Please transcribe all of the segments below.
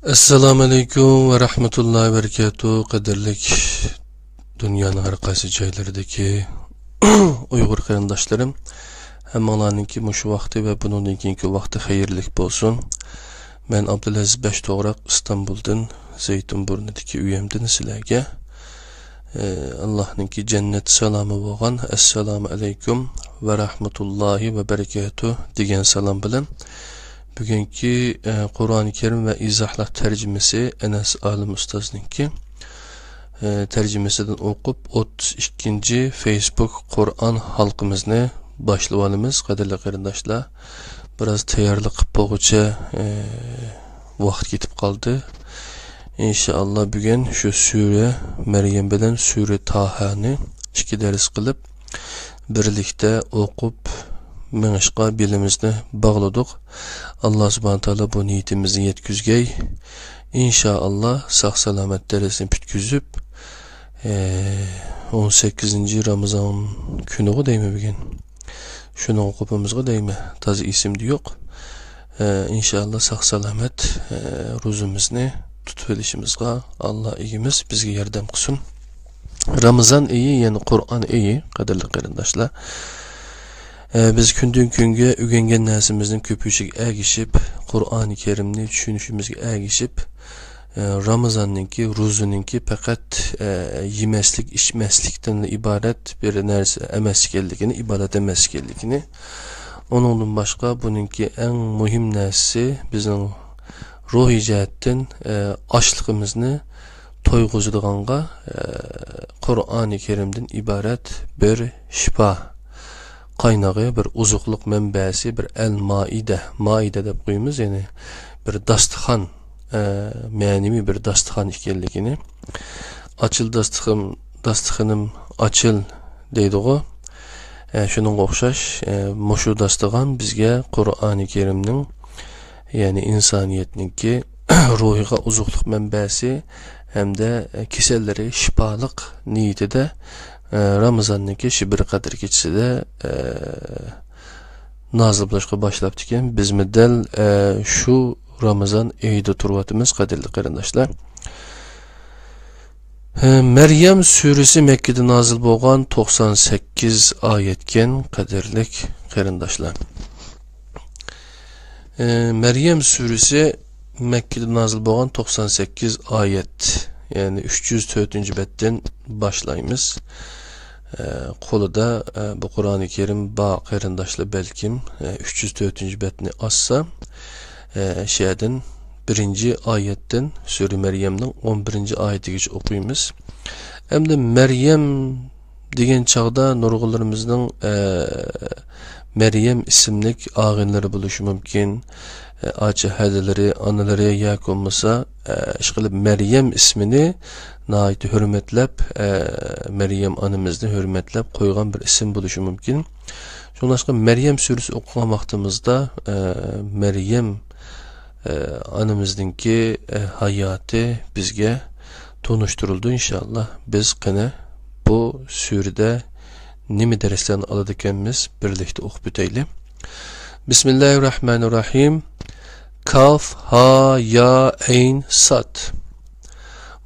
Assalomu alaykum va rahmatullohi va barakatuh. Qadrlik dunyoning har qaysi joylaridagi Uyg'ur qarindoshlarim, hammalarninki mushu vaqti va bundan keyingi vaqti xayrli bo'lsin. Men Abdulaziz Bashto'g'roq Istanbuldan, Zaytunburnidagi uyimdan sizlarga Allohninki jannat salomi bo'lgan assalomu alaykum va rahmatullohi va barakatuh degan salom bilan bugungi Qur'oni Karim va izohlar tarjimasi Anas Alim ustozninki tarjimasidan o'qib 32-chi Facebook Qur'on halqimizni boshlab olamiz. Qadrli qarindoshlar, biroz tayyorlik qilib bo'lguncha vaqt ketib qoldi. İnşallah bugün şu sure Meryem bilen sure Taha'ni 2 ders qilib birlikte o'qib mengishqa bilimizni bağladık. Allah subhanahu taala bu niyetimizni yetkizgey. İnşallah sağ selamet dersini bitkizip 18. Ramazan günü deymi bugün. Şunu o'qibimizga deymi? Tazi isimdi yok. İnşallah sağ selamet ruzumuzni tutib olishimizga Allah iyimiz bizga yordam qilsin. Ramazan iyi, yani Qur'on iyi, qadrli qarindoshlar. Biz kundan kunga o'rgangan narsamizning ko'payishiga ergishib, Qur'oni Karimni tushunishimizga ergishib, Ramazonninki, ro'zaninki faqat yemaslik, ichmaslikdan iborat bir narsa emas ekanligini, ibodat emas ekanligini, onundan boshqa buningki eng muhim narsasi bizning ruhiy jihatdan ochlig'imizni to'yg'izadiganqa Qur'oni Karimdan iborat bir shifo qaynağı, bir uzuqluq manbasi, bir maide deb qo'yamiz, ya'ni bir dasturxon, ma'naviy bir dasturxon ekanligini, ochil dasturxonim ochil deydi-ku. Shuningga o'xshash mushu dasturxon bizga Qur'oni Karimning, ya'ni insoniyatninki ruhiga uzuqluq manbasi hamda kasallari shifoliq niyatida Ramazonninki shu bir qadr kechasida nozil bo'lishga boshlabdi ekan. Biz dal shu Ramazon oyida turyapmiz, qadrli qarindoshlar. Meryem suresi Mekke'de nozil bo'lgan 98 oyatken, qadrli qarindoshlar. Meryem suresi Mekke'de nazil bo'lgan 98 oyat, yani 304-betden başlayımız. Qo'lida bu Qur'oni Karim ba qarindoshlar balkim 304-betni assa şeyden 1-oyatdan sura Meryemning 11-oyatigacha o'qiymiz. Hamda Meryem degan chaqda nurg'unlarimizning Meryem isimlik ağınları bo'lishi mumkin. Acha hadaları, analari yoki bo'lmasa ishqilib Meryem ismini nəhayət hürmetlab, Meryem anamizni hürmetlab qo'ygan bir isim bo'lishi mumkin. Shuningdek Meryem surasi o'qigan vaqtimizda Meryem anamizningki hayoti bizga tunishtirildi. İnşallah biz qani bu surada nima darslarni oladi ekanmiz, birlikda o'qib o'taylik. Bismillahirrahmanirrahim. Kaf, ha, ya, ayn, sad.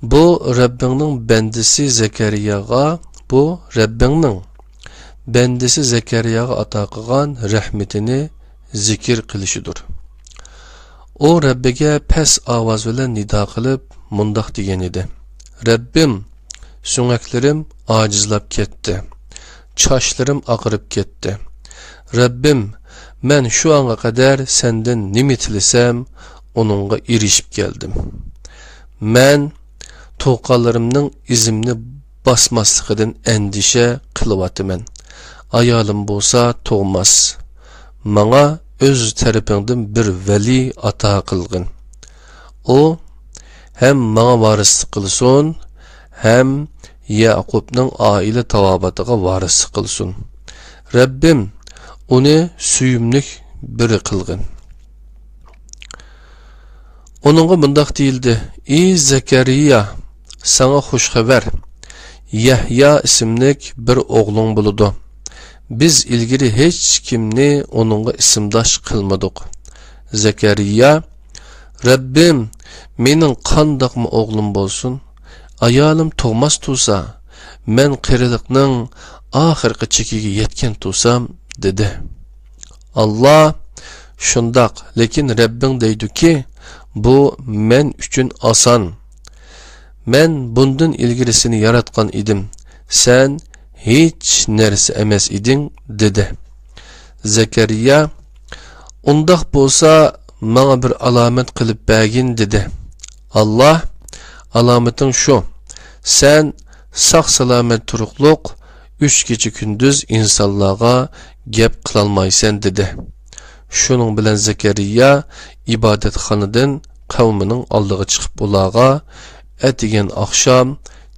Bu Rabbingning bandisi Zakariyaga ato qilgan rahmatini zikr qilishidir. O Rabbiga pes ovoz bilan nido qilib mundoq degan edi: Rabbim, so'ngaklarim ojizlab ketdi. Çaşlarım aqırıp ketdi. Rabbim, men şu anga kadar senden nima tilasam, onunga erişip geldim. Men to'qalarimning izimni basmasligidan endişe qılıvatımen. Ayolim bo'lsa tug'mas. Manga öz tarafingdan bir veli ato qilgin. O hem manga varislik qilsin, hem Yaqubning oila tavobatiga varislik qilsin. Rabbim, uni suyumlik biri qilgin. Onunga bundoq deyildi: Ey Zakariya, sana xush xabar. Yahya ismlik bir o'g'ling bo'ladi. Biz ilgari hech kimni onunga ismdosh qilmadik. Zakariya, Rabbim, mening qandaqmı oğlum bolsun, ayolim tug'mas tursa, men qirilikning oxirgi chekiga yetgan tursam, dedi. Allah shundoq, lekin Rabbing deydiki, bu men uchun oson. Men bundan ilgirisini yaratgan edim. Sen hech narsa emas eding, dedi. Zakariya, undaq bo'lsa, menga bir alomat qilib bergin, dedi. Allah, alomating shu. Sen saq salomat turuqliq 3 kecha kunduz insonlarga gap qilolmaysan, dedi. Shuning bilan Zakariya ibodatxonadan qavmining oldiga chiqib ularga atigan oqshom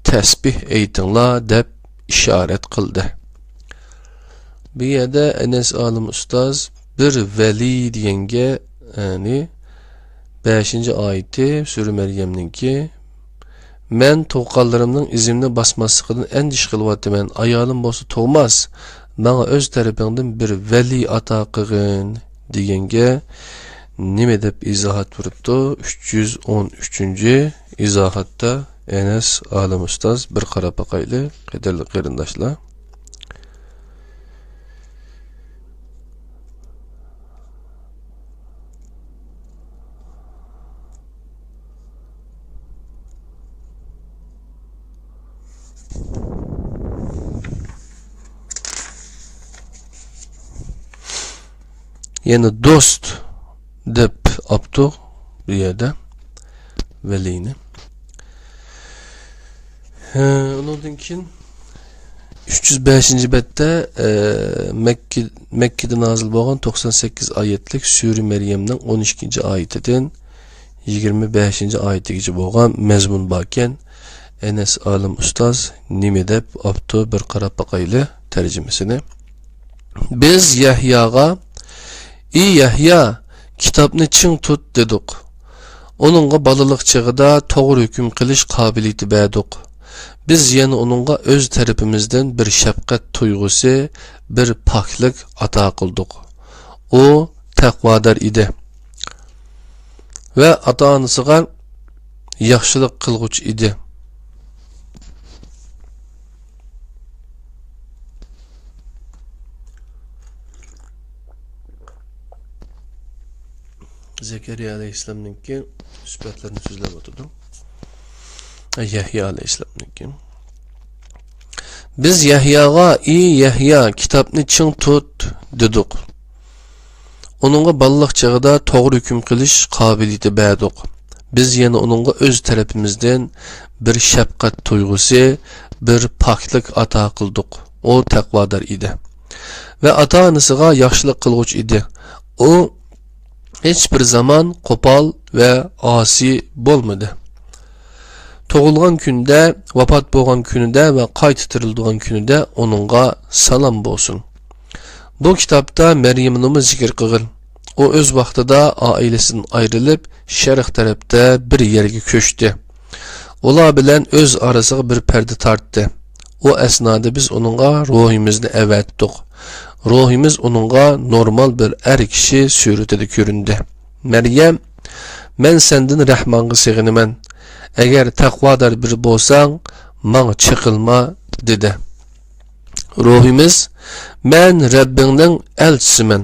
tasbih aytinglar deb ishorat qildi. Bu yerda Enes olim ustoz bir vali deganga, ya'ni 5-oyati Sura Maryamninki, men to'qqanlarimning izimni basmasligidan endish qilyapman. Ayolim bo'lsa tug'mas, menga o'z tarafingdan bir vali ato qilgin deganga nima deb izohat beribdi? 313-izohatda Enes olim ustoz bir qarab boqayli, qadrli qarindoshlar. Yani dost deb aptu bu yerda velini. Ondan keyin 305-betdə Məkkədə nazil bolğan 98 ayetlik Sura Məryəmnin 12-ayetidən 25-ayetigacha bolğan məzmun barkən Enes olim ustoz nima deb aptu bir qarab boqayli tarjimasini. Biz Yahyoga "Ey Yahya, kitobni ching tut" dedik. Onunğa balaliq chig'ida to'g'ri hukm qilish qobiliyati berdik. Biz yana onunğa öz tarafimizdan bir shafqat tuyg'usi, bir poklik ato qildik. O taqvodor edi va ota-onasiga yaxshilik qilguvchi edi. Zekeriya aleyhisselam'ninki sübetlerini sözlep oturdum. Yahya aleyhisselam'ninki. Biz Yahyaga "Ey Yahya, kitapni ching tut" dedik. Onunğa balaliq chag'ida to'g'ri hukm qilish qobiliyati berdik. Biz yana onunğa öz tarafimizdan bir shafqat tuyg'usi, bir poklik ato qildik. O taqvodor edi va ota-onasiga yaxshilik qilguvchi edi. O hech bir zaman qo'pol va asi bo'lmadi. Tug'ilgan kunda, vafot bo'lgan kunida va qayta tirilgan kunida onunğa salom bo'lsin. Bu kitobda Maryamni zikr qilgan. O o'z vaqtida oilasidan ayrilib, sharq tarafda bir yerga ko'chdi. Ular bilan o'z orasiga bir parda tortdi. O asnoda biz onunğa ruhimizni avatdik. Ruhimiz onunğa normal bir er kishi suratida ko'rindi. Maryam, men sendan Rahmonga sig'inaman. Agar taqvodor bir bo'lsang, menga chiqilma, dedi. Ruhimiz, men Rabbingning elchisiman.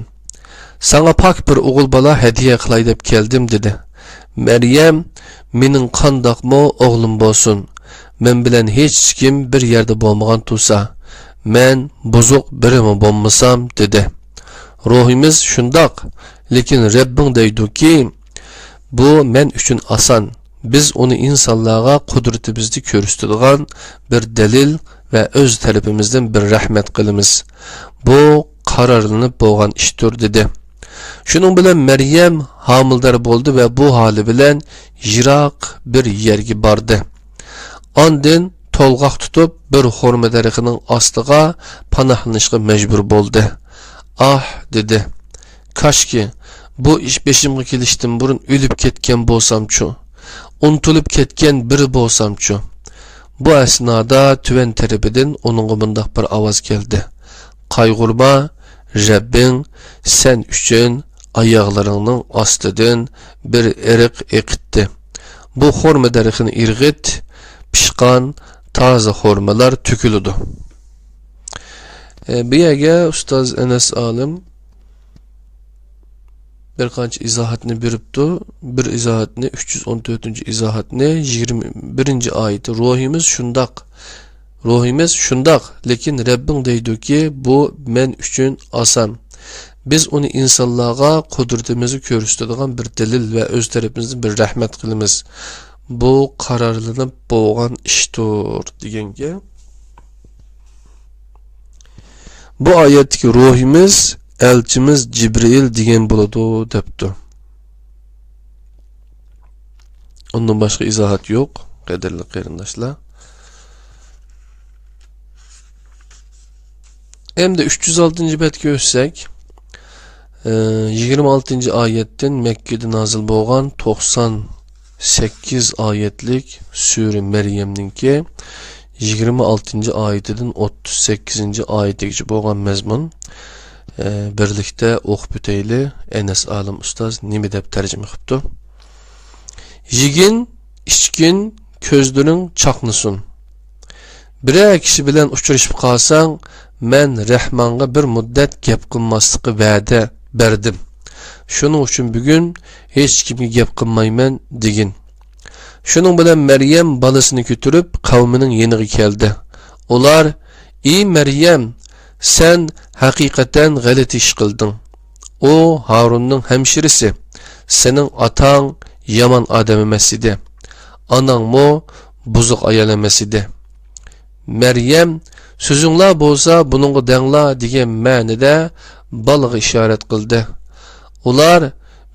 Sana pak bir o'g'il bola hadiya qilay deb keldim, dedi. Maryam, mening qandaqmi o'g'lim bo'lsin. Men bilan hech kim bir yerda bo'lmagan tursa, men buzuq birimi bo'lmasam, dedi. Ruhimiz shundoq, lekin Rabbing deydiki, bu men uchun oson. Biz uni insonlarga qudratimizni ko'rsatadigan bir dalil va o'z tarafimizdan bir rahmat qilamiz. Bu qarorlanib bo'lgan ishdir, dedi. Shuning bilan Maryam homildor bo'ldi va bu holi bilan yiroq bir yerga bordi. Ondan to'lg'oq tutib bir xurma daraxining ostiga panohlanishga majbur bo'ldi. Ah, dedi. Kashki bu ish beshimga kelishdan burun o'lib ketgan bo'lsam-chu, unutulib ketgan biri bo'lsam-chu. Bu asnoda tuvan tarafidan uningga bundoq bir ovoz keldi. Qayg'urma, Rabbing sen uchun oyoqlaringning ostidan bir eriq eqitdi. bu xorma darixini irg'it, pishqan, toza xormalar to'kiladi. Bu yerga ustoz Enes olim bir qancha izohatni beribdi. Bir izohatni 314-izohatni 21-oyati ruhimiz shundoq, lekin Rabbing deydiki, bu men uchun oson. Biz uni insonlarga qudratimizni ko'rsatadigan bir dalil va o'z tarafimizdan bir rahmat qilamiz. Bu qarorlanib bo'lgan ishdir deganga. Bu oyatdagi ruhimiz elchimiz Jibril degan bo'ladi debdi. Ondan boshqa izohat yo'q, qadrli qarindoshlar. Endi 306-betga o'tsak, 26-oyatdan Makkada nozil bo'lgan 98 oyatlik sura Maryamninki 26-oyatidan 38-oyatigacha bo'lgan mazmun birlikda o'qib o'tayli. Enes olim ustoz nima deb tarjima qilibdi? Yigin, ichkin, ko'zlaring chaqnasin. Biror kishi bilan uchrashib qolsang, men Rahmonga bir muddat gap qilmaslikka va'da berdim. Shuning uchun bugun hech kimga gap qilmayman degin. Shuning bilan Maryam bolasini ko'tarib qavmining yeniga keldi. Ular: "Ey Maryam, sen haqiqatan g'alati ish qilding. O Harunning hamshirisi, sening otang yomon odam emas edi. Onangmo buzuq ayol emas edi." Maryam: "So'zinglar bo'lsa, buningga denglar" degan ma'nida balaga ishorat qildi. Ular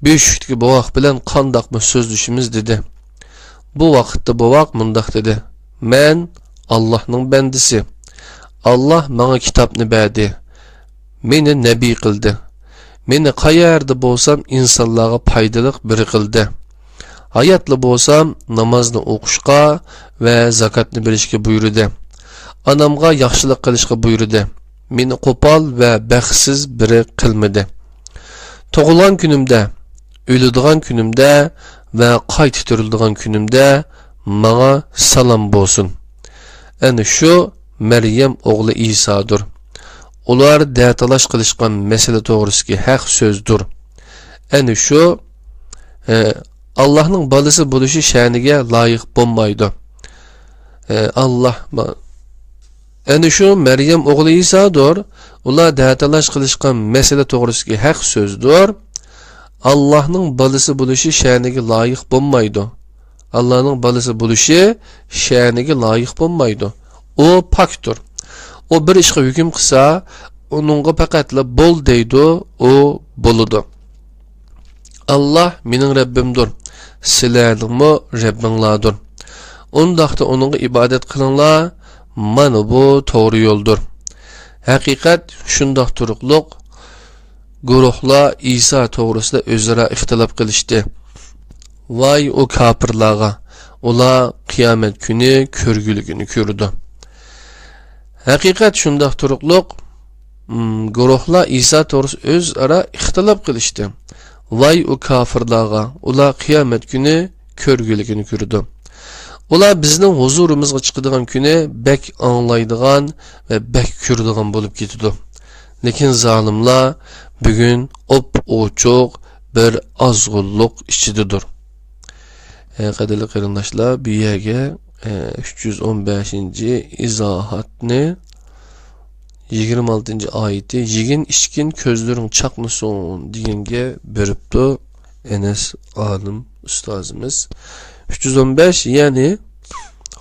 beshikdagi bovoq bilan qandoqmi so'zlashimiz dedi. Bu vaqtda bovoq mundaq dedi: "Men Allohning bandisi. Allah menga kitobni berdi. Meni nabiy qildi. Meni qayerda bo'lsam insonlarga foydali biri qildi. Hayotli bo'lsam namozni o'qishga va zakotni berishga buyurdi. Anamga yaxshilik qilishga buyurdi. Meni qo'pol va baxtsiz biri qilmadi. Tug'ilgan kunimda, o'ladigan kunimda va qayta tiriladigan kunimda menga salom bo'lsin." Ana shu Maryam o'g'li Isodir. Ular da'talash qilishgan masala to'g'risidagi haq so'zdir. Ana shu Allohning bolasi bo'lishi sha'niga loyiq bo'lmaydi. Ana shu Maryam o'g'li Isodir. Ular da'talash qilishgan masala to'g'risidagi haq so'zdir. Allohning bolasi bo'lishi sha'niga loyiq bo'lmaydi. Allohning bolasi bo'lishi sha'niga loyiq bo'lmaydi. O pokdir. O bir ishga hukm qilsa, uningga faqatla bo'l deydi, o bo'ladi. Allah mening Rabbimdir. Sizlarningmi Rabbinglardir. Undaqda uningga ibodat qilinglar. Mana bu to'g'ri yo'ldir. Haqiqat shundoq turuqliq guruhlar İsa to'g'risida o'zaro ixtilof qilishdi. Voy o kafirlarga, ular qiyomat kuni ko'rguligini ko'rdi. Haqiqat shundoq turuqliq guruhlar İsa to'g'risida o'zaro ixtilof qilishdi. Voy o kafirlarga, ular qiyomat kuni ko'rguligini ko'rdi. Ular bizning huzurimizga chiqadigan kuni bek anglaydigan va bek ko'radigan bo'lib ketdi. Lekin zolimlar bugun op-ochiq bir azg'unlik ichidadir. Qadrli qarindoshlar, bu yerga 315-izohatni 26-oyati "Yigin ichkin ko'zlaring chaqnasin" deganga beribdi Enes olim ustozimiz. 315 ya'ni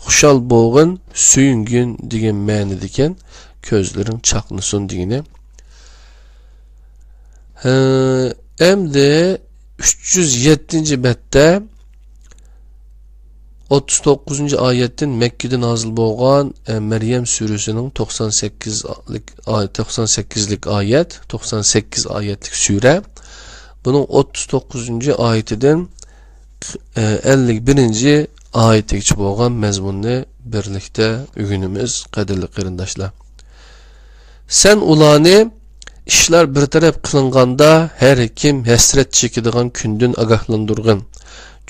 xushal bo'lg'in, suyungin degan ma'noda ekan. Ko'zlaring chaqnasin degani. Endi 307-betda 39-oyatdan Makkada nozil bo'lgan Maryam surasining 98lik oyat, 98 oyatlik sura. Buning 39-oyatidan 51-oyatgacha bo'lgan mazmunni birlikda o'rganamiz, qadrli qarindoshlar. Sen ularni ishlar bir taraf qilinganda har kim hasrat chekadigan kundan ogohlantirgin.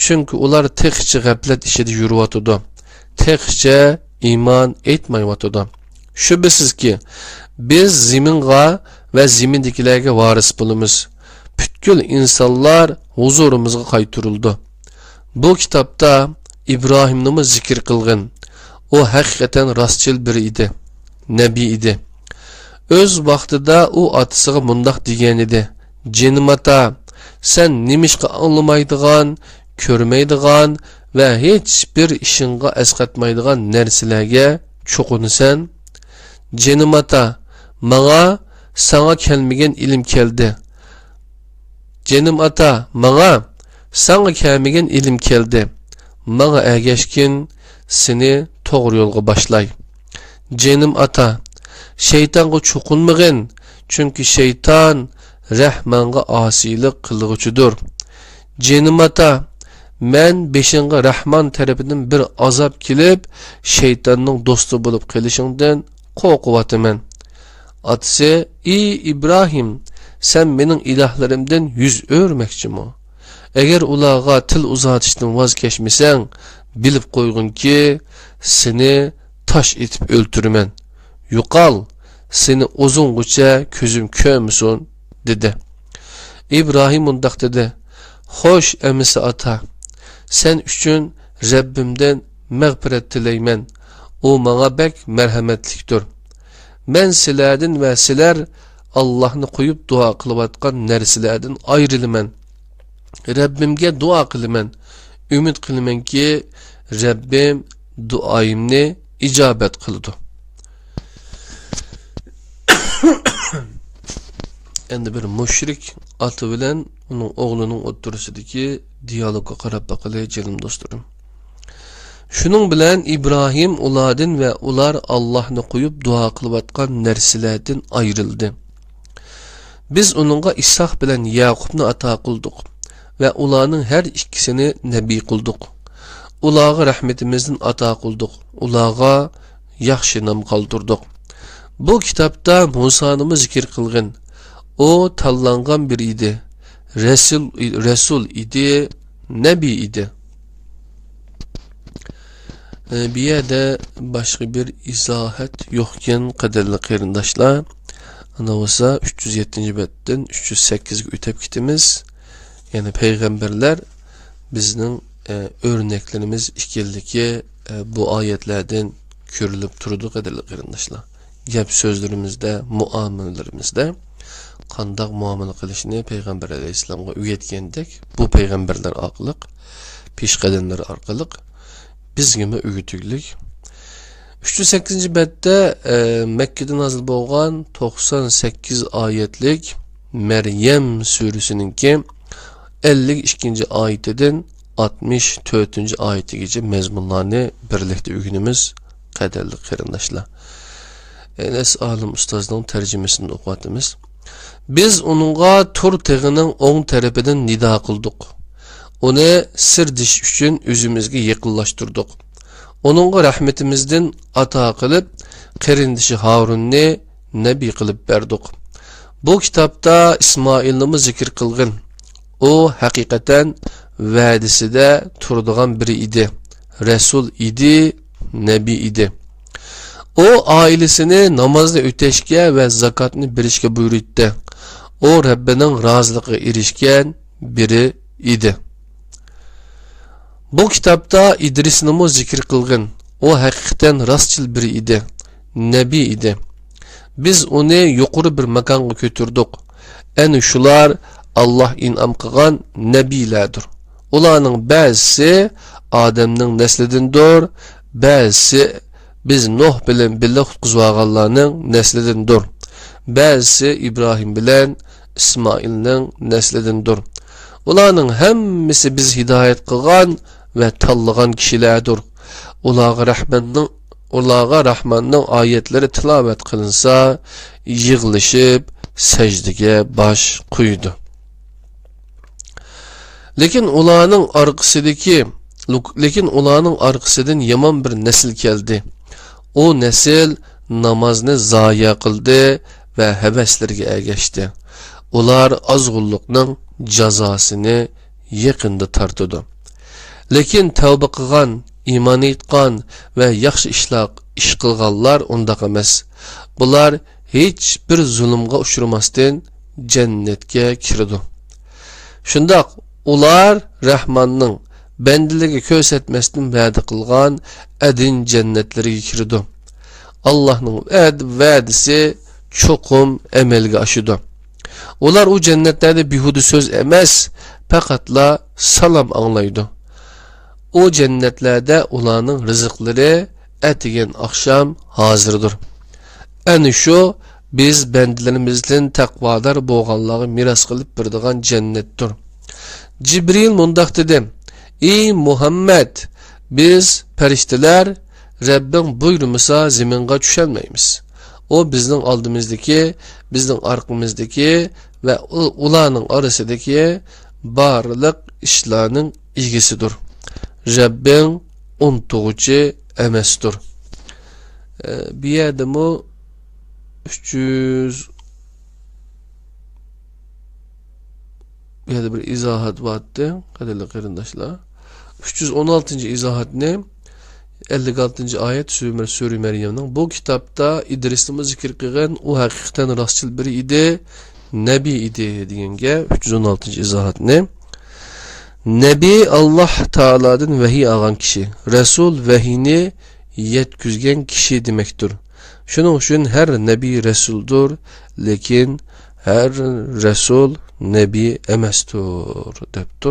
Çünkü ular texçi gaflat işide yürüyotudu. Texçe iman etmayyotudu. Şüphesiz biz ziminga ve zimindikilerge varis bulumuz. Bütkül insanlar huzurumuzga qaytırıldı. Bu kitapta İbrahim'ni zikir kılgın. O hakikaten rastçıl biri idi. Nebi idi. Öz vaqtida u atısıga mundaq degan edi. Jenim ata, sen nimishqa anlamaydigan, ko'rmaydigan va hech bir ishingga asqatmaydigan narsalarga cho'qunasan. Jenim ata, manga sana kelmagan ilm keldi. Jenim ata, manga sana kelmagan ilm keldi. Manga ergashkin seni to'g'ri yo'lga boshlay. Jenim ata, şeytanga çoqunmagin, çünkü şeytan Rahmanga asilik qilg'uchidir. Jenim ata, men beshinga Rahman tarafidan bir azab kelib, şeytanning do'sti bo'lib qilishingdan qo'rqyapman. Atse, ey İbrahim, sen mening ilahlarimdan yuz o'rmoqchimi? Agar ularga til uzatishdan voz kechmasang, bilib qo'yg'inki, seni tash etib o'ltiraman. Yuqal, seni uzunguça közüm kömüsün, dedi. İbrahim undaq dedi. Hoş emisi ata, sen üçün Rabbimden mağfiret tileymen. O bana bek merhametlikdir. Men silerden ve siler Allah'ını koyup dua kılıbatkan nersilerden ayrılmen. Rabbimge dua kılımen. Ümit kılımen ki Rabbim duayımni icabet kıldı. Endi bir müşrik atı bilen onun oğlunun o'tirisidagi diyalogga qarab baqilay jelim do'stlarim. Şunun bilen İbrahim ulardan ve ular Allah'ını koyup dua kılıbatkan nersilerden ayrıldı. Biz onunla İshak bilen Yakub'nu ata kıldık ve ularının her ikisini nebi kıldık. Ulağa rahmetimizden ata kıldık. Ulağa yaxşı nam kaldırdık. Bu kitapta Musa'nımı zikir kılgın. O tallangan bir idi. Resul idi. Nebi idi. Bir yerde başka bir izahat yokken kaderli kıyırdaşlar. Ana olsa 307. betten 308'e ütep kitimiz. Yani peygamberler bizden örneklerimiz ikildeki bu ayetlerden körülüp durdu kaderli kıyırdaşlar. Gap sözlerimizde, muamelelerimizde qandaq muamele qilishni Peygamber Aleyhisselam'a üyetgendek bu peygamberler aqliq, peshqadamlar orqali bizga üyütüklük. 308. bette Mekke'de nazil bo'lgan 98 ayetlik Meryem suresininki 52. ayetinden 64. ayetigacha mezmunlarni birlikte o'rganamiz qadarli qarindoshlar. Enes Alim Ustaz'ın tercümesini okuyatımız. Biz onunla tur tığının on tarafından nida kıldık. Onu sır diş üçün özümüzge yakınlaştırdık. Onunla rahmetimizden ata kılıp, qerindişi Harun'ni nebi kılıp verdik. Bu kitapta İsmail'nimi zikir kılgın. O hakikaten vadisi de turduğan biri idi. Resul idi, nebi idi. O ailesini namazda öteşke ve zakatını berişke buyurdu. O Rabbinin razılığı erişken biri idi. Bu kitapta İdris'nimi zikir kılgın. O hakikaten rastçıl biri idi. Nebi idi. Biz onu yukarı bir makanga götürdük. En şular Allah inam kılgan nebilerdir. Ularning bazısı Adem'nin neslidendir, bazısı biz Nuh bilen birlik qutquzganlarning neslidendir. Bazısı İbrahim bilen İsmail'nin neslidendir. Ularning hammasi biz hidayet qilgan ve tanlagan kishilardir. Ularga Rahmanning oyatları tilovat qilinsa, yig'lishib sajdaga bosh qo'ydi. Lekin ularning arkasından yaman bir nesil geldi. O nesil namazını zaya kıldı ve heveslerine ergeçti. Ular azgınlıkның cazasını yakında tartıdı. Lekin tavba qilgan, iymon etgan va yaxshi ish qilganlar undaq emas. Bular hech bir zulmga uchramasdan jannatga kiradi. Shundaq ular Rahmanning bandalariga ko'rsatmasdan va'da qilgan adin jannatlariga kiradi. Allohning va'dasi cho'qim amalga oshadi. Ular u jannatlarda behuda so'z emas, faqatla salom anglaydi. O cennetlarda ularning rizqlari atigan oqshom hozirdir. Ana shu biz bandalarimizdan taqvodor bo'lganlarga miros qilib beradigan jannatdir. Jibril mundaq dedi: "Ey Muhammad, biz farishtalar Rabbing buyurmasa zaminga tusholmaymiz. O bizning oldimizdagi, bizning orqamizdagi va ularning orasidagi barliq ishlarning egasidir. Rabbing untug'uchi emasdir." Bu yerda mu 300 bu yerda bir izohat vardı. Qadrli qarindoshlar. 316. izohatni 56. ayet Sure Meryemning bu kitobda İdrisning zikr qilgan u haqiqatan rostchil biri edi, nabiy edi deganga 316. izohatni. Nabi Allah Taala'dan vahiy algan kişi, Resul vahiyni yetkizgen kişi demektir. Şunun için her Nabi Resuldur, lekin her Resul Nabi emastur depti.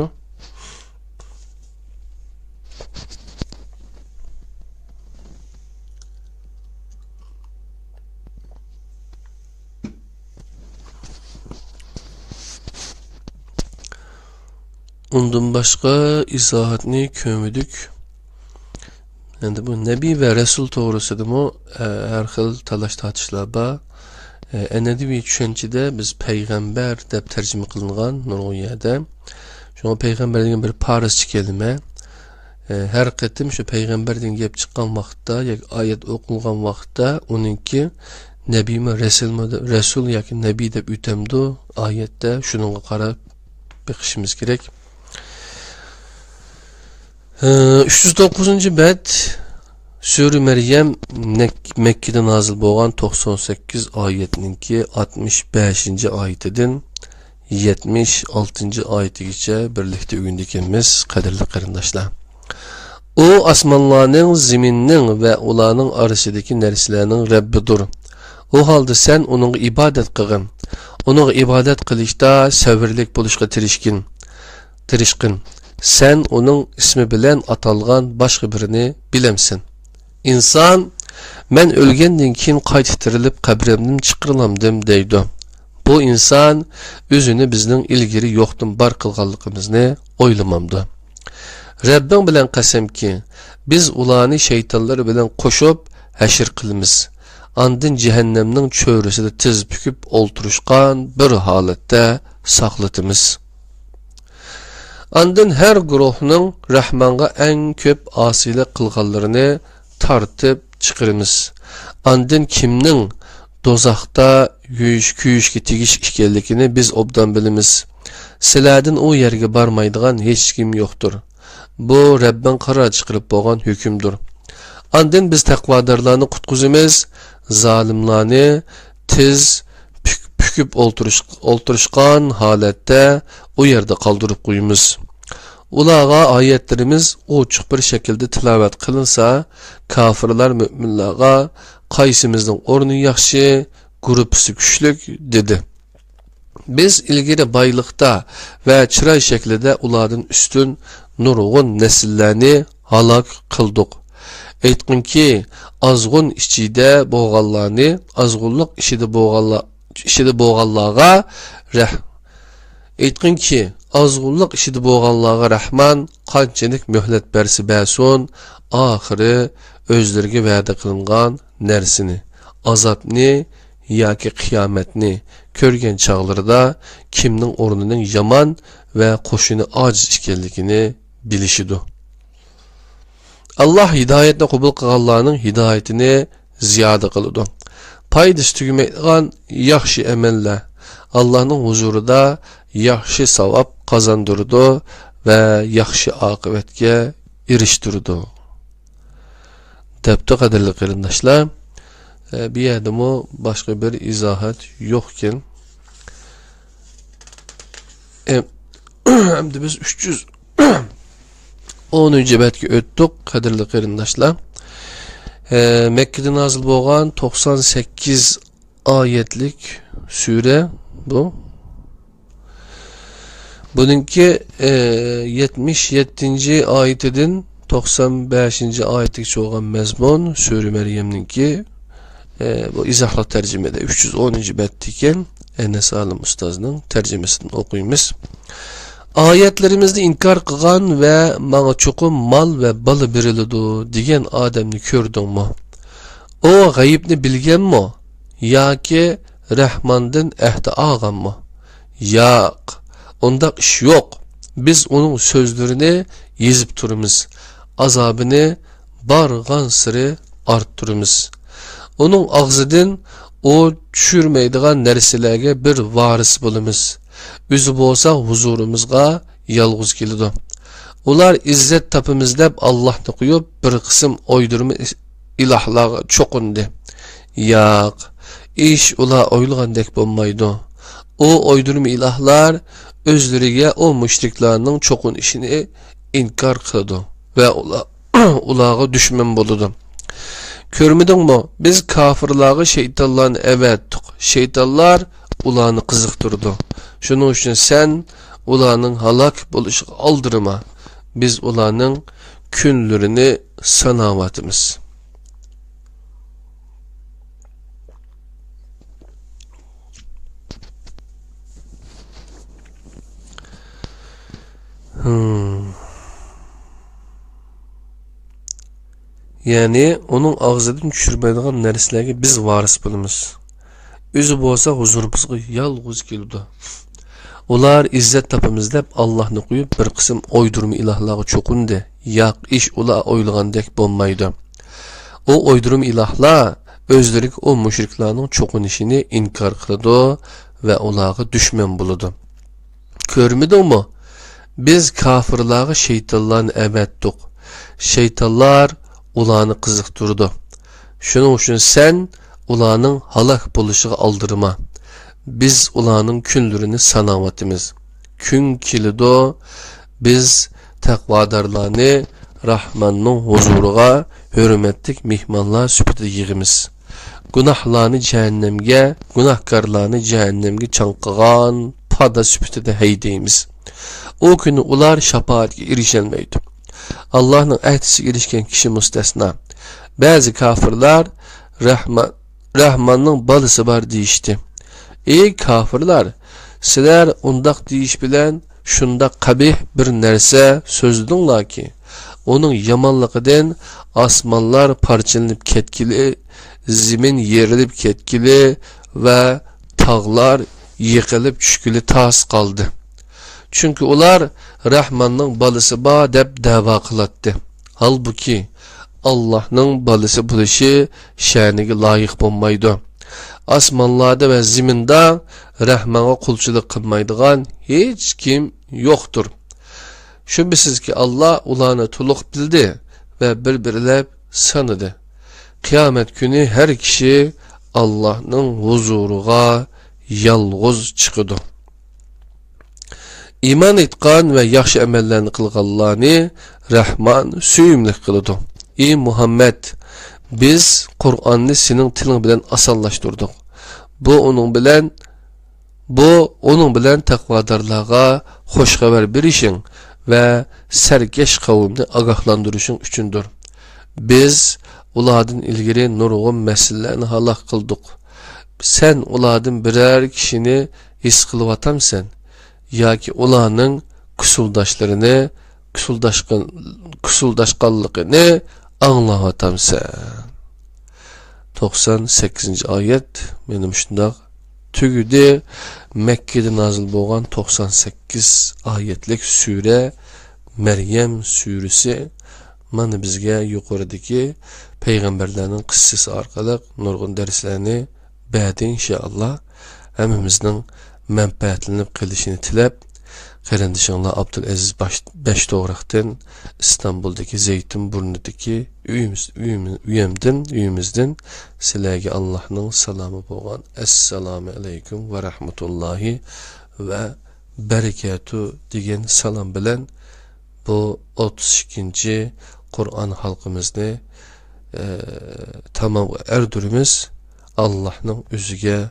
Ondan başka izahatni kömüdük. Yani bu Nebi ve Resul doğrusudur mu? Her xil talaş tartışlar var. Enedevi düşüncede biz peygamber deb tercüme kılıngan Nurguyada. Şuna peygamber degan bir Farsça kelime. Her qetim şu peygamberden gap çıkan vaqtda, yak ayet okungan vaqtda onunki Nebi mi Resul yoki Nebi deb ütemdi ayette. Şununla qarab bakışımız gerek. 309. bet Sure Meryem Mekke'de nazil bo'lgan 98 oyatninki 65. oyatidan 76. oyatigacha birlikda o'rgandik, qadrli qarindoshlar. O osmonlarning, zaminning va ularning orasidagi narsalarning Rabbidir. O holda sen uning ibodat qilgin. Uning ibodat qilishda sabrlik bo'lishga tirishqin. Sen onun ismi bilen atalgan başka birini bilemsin. İnsan, men ölgenden keyin qayta tirilib qabrimdan chiqirilamdim deydi. Bu insan özünü bizning ilgiri yo'qdan bar qilganligimizni o'ylamamdi. Rabbim bilan qasamki, biz ularni shaytonlar bilan qo'shib hashr qilamiz. Andin cehennemning cho'risida tiz bukib o'ltirishgan bir holatda saqlatamiz. Andın her guruhning Rahmanga eng ko'p asilik qilganlarini tartib chiqiramiz. Andın kimning dozoqda kuyishga tegish ekanligini biz obdan bilamiz. Sizlardan u yerga barmaydigan hech kim yo'qdir. Bu Rabbing qaror chiqarib bo'lgan hukmdir. Andın biz taqvodorlarni qutqizamiz, zolimlarni tiz püküp olturuşkan halette o yerde kaldırıp koyumuz. Ulağa ayetlerimiz oçuk bir şekilde tilavet kılınsa, kafirler müminlerine qaysimizning ornu yaxshi, grupisi güçlük dedi. Biz ilgili baylıkta ve çıray şeklinde ulardan üstün nurgun nesillerini halak kıldık. Aytqin ki, azğun içide boğallarını, azğunluk işide boğallarga aytqin ki, azğunluk işide boğallarga Rahman qanchalik mühlet bersi bersin, ahiri özlerine va'da qilingan narsini, azapni yoki qiyomatni ko'rgan chog'larida kimning o'rnining yomon va qo'shini ojiz ekanligini bilishidi. Allah hidayetni qabul qilganlarning hidoyatini ziyoda qiladi. Paydası tügümeydigan yaxshi amallar Allah'ın huzurida yaxshi savab kazandırdı ve yaxşı akıbetge eriştirdi. Depti qadirli qarindaşlar. Bir yerde mi başka bir izahat yokken. Hem de biz 310. betki öttük qadirli qarindaşlar. Mekke'de nazil bolgan 98 ayetlik sure bu. Bununki 77. ayetidin 95. ayetlik çoğan mezmun Sure Meryem'ninki bu izahla tercümede 310. bettiken Enes Alim Ustaz'ın tercümesini okuyumuz. Ayetlerimizde inkar kılan ve bana çokum mal ve balı birilidi diyen adamni kördün mü? O gayibni bilgen mi? Ya ki Rahman'dan ehdi ağam mı? Yok. Onda iş yok. Biz onun sözlerini yezip turumuz. Azabını bargan sırı arttırımız. Onun ağzıdan o düşürmeydiğen nersilerge bir varis bulumuz. Üzü bolsa huzurumuzga yalğız kelidu. Ular izzet tapımızlab Allah'ni qo'yib bir qism oydurma ilahlarga cho'qindi. Yo'q, ish ular o'ylagandek bo'lmaydi. O oydurma ilahlar özleriga o müşriklarning cho'qin ishini inkar qildi ve ularga dushman bo'ldi. Görmedingmi? Biz kafirlarga şeytanlarni evetdik. Şeytanlar ularni qiziqtirdi. Şunun için sen ularning halak bo'lishga aldırma. Biz ularning kunlarini sanavatimiz. Yani onun ağzından düşürmeydiğen nerselerge biz varis bulumuz. Özü bolsa huzurumuzga yalğız keldi. Ular izzet tapımızda Allah'ni qo'yib bir qism oydurma ilahlarga cho'qindi. Yo'q, ish ular o'ylagandek bo'lmaydi. O oydurma ilahlar özleri o müşriklarning cho'qinishini inkar qildi ve ularga dushman bo'ldi. Ko'rmedingmi? Biz kafirlarga şeytanlarni evetdik. Şeytanlar ularni qiziqtirdi. Shuning uchun sen ularning halak bo'lishiga aldırma. Biz ularning kunlarini sanavatimiz. Kun kelido, biz taqvodorlarni Rahmanning huzuriga hurmatli mehmonlar sifatida yig'imiz. Gunohlarni jahannamga, gunohkorlarni jahannamga chanqigan pada sifatida haydaymiz. O kuni ular shafaatga erisholmaydi. Allah'ın ahdisiga erishgan kishi mustasno. Ba'zi kafirlar Rahmanning balisi bor deyishdi. Ey kafirlar, sizlar undaq deyish bilan shunda qabih bir narsa so'zdinglar ki, onun yomonligidan osmonlar parchalanib ketgili, zimin yerilib ketgili ve tağlar yiqilib tushgili tas qoldi. Çünkü ular Rahmanning balisi bor deb da'vo qilatdi. Halbuki Allah'ның balisi bo'lishi sha'niga loyiq bo'lmaydi. Osmonlarda ve ziminda Rahmanga qulchilik qilmaydigan hech kim yo'qdir. Shubhisizki Allah ularni to'liq bildi ve bir-birlab sanadi. Qiyomat kuni her kishi Allah'ның huzuriga yalğız chiqadi. İman etgan ve yaxshi amallarni qilganlarni Rahman suyumli qiladi. Ey Muhammed, biz Kur'an'ni senin tilin bilen asanlaştırdık. Bu onun bilen takvadarlığa hoş haber verişin ve serkeş kavimni agahlandırışın üçündür. Biz uladın ilgili nurgun meselelerini halak kıldık. Sen uladın birer kişini his kılıvatamsen, ya ki ulanın kusuldaşlarını, kusuldaşkanlığını anlavatamsan. 98. ayet benim şundaq tügüdü. Mekke'de nazil bolgan 98 ayetlik sure Meryem suresi mana bizga yuqoridagi payg'ambarlarning qissasi orqali nurg'un darslarni berdi inshaalloh. Hammamizning manfaatlanib qilishini tilab, qarindishinglar Abdulaziz Beştoğraqdan İstanbuldagi Zeytinburnu'dagi uyimizdan sizlarga Allohning salomi bo'lgan. Assalomu alaykum va rahmatullohi va barakatuh degan salom bilan bu 32. Qur'on halqimizni tamom erdirimiz. Allohning o'ziga